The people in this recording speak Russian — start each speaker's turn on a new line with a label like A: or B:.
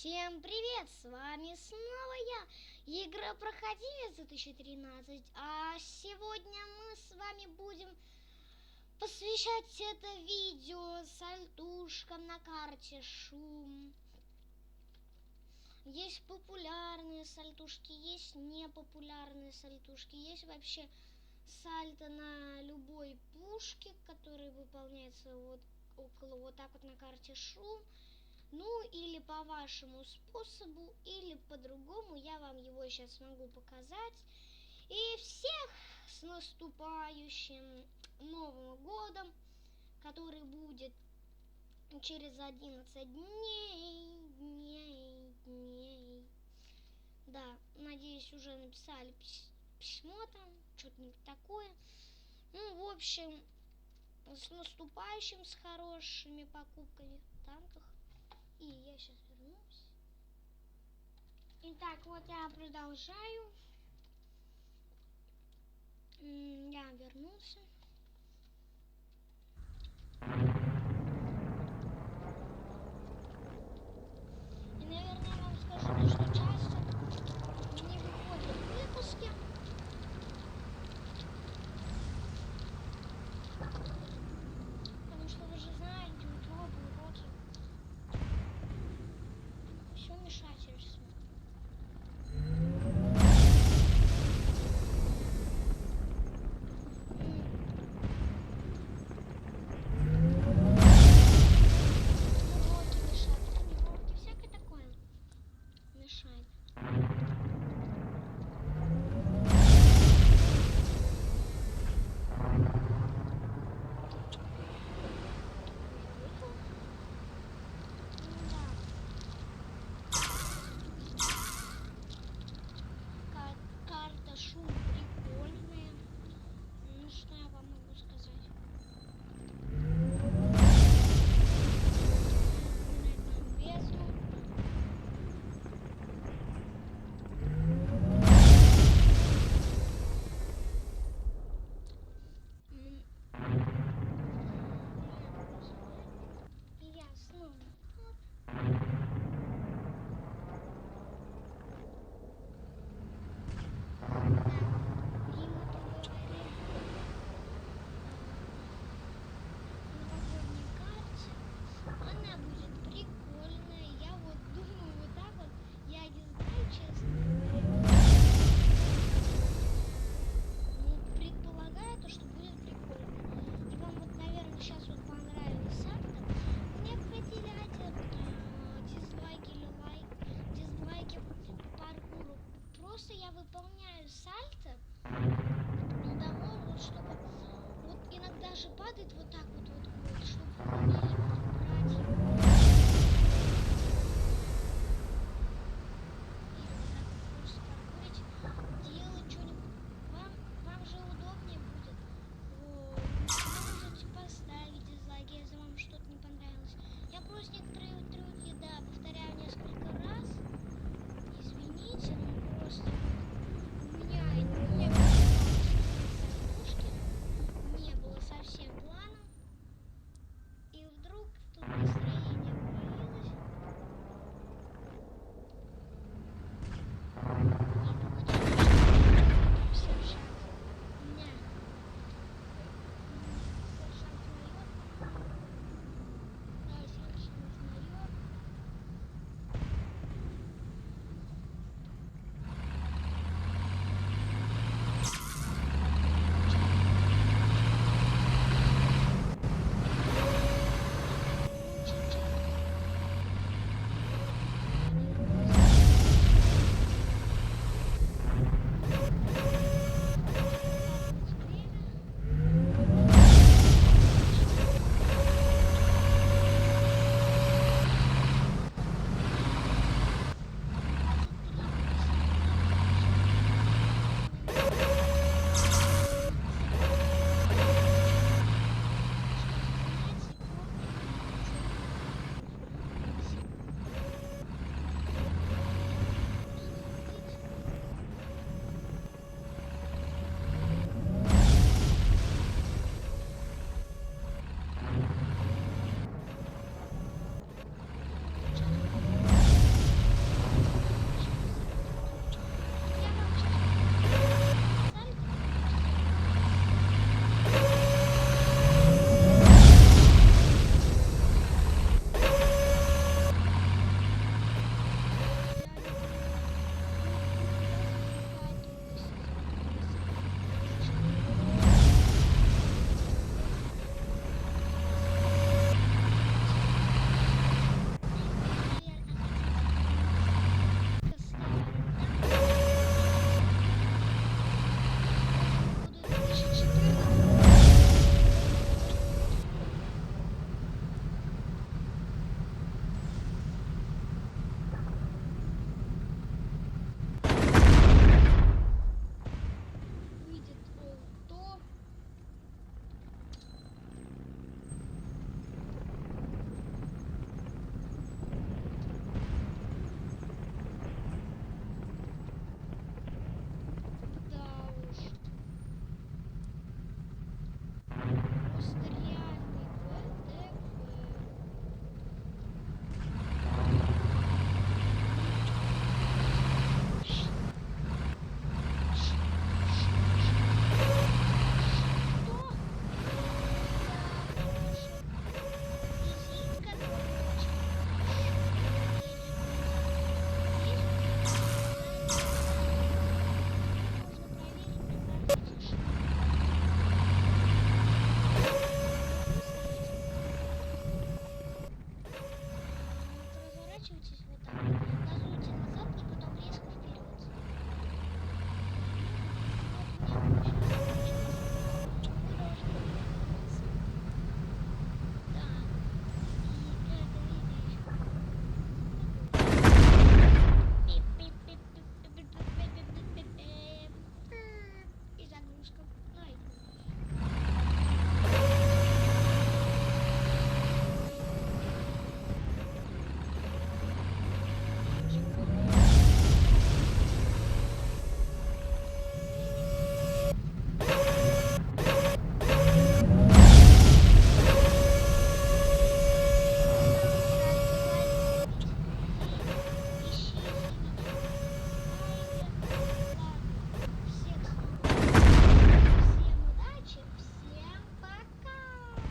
A: Всем привет! С вами снова я, Игропроходимец 2013. А сегодня мы с вами будем посвящать это видео сальтушкам на карте Шум. Есть популярные сальтушки, есть непопулярные сальтушки, есть вообще сальто на любой пушке, который выполняется вот около вот так вот на карте Шум. Ну, или по вашему способу, или по-другому, я вам его сейчас могу показать. И всех с наступающим Новым годом, который будет через 11 дней. Да, надеюсь, уже написали письмо там, что-нибудь такое. Ну, в общем, с наступающим, с хорошими покупками в танках. И я сейчас вернусь. Итак, вот я продолжаю. Я вернулся. И, наверное, я вам скажу, что часто не выходят выпуски. Потому что вы же знаете, учебы, уроки. Все вмешательство.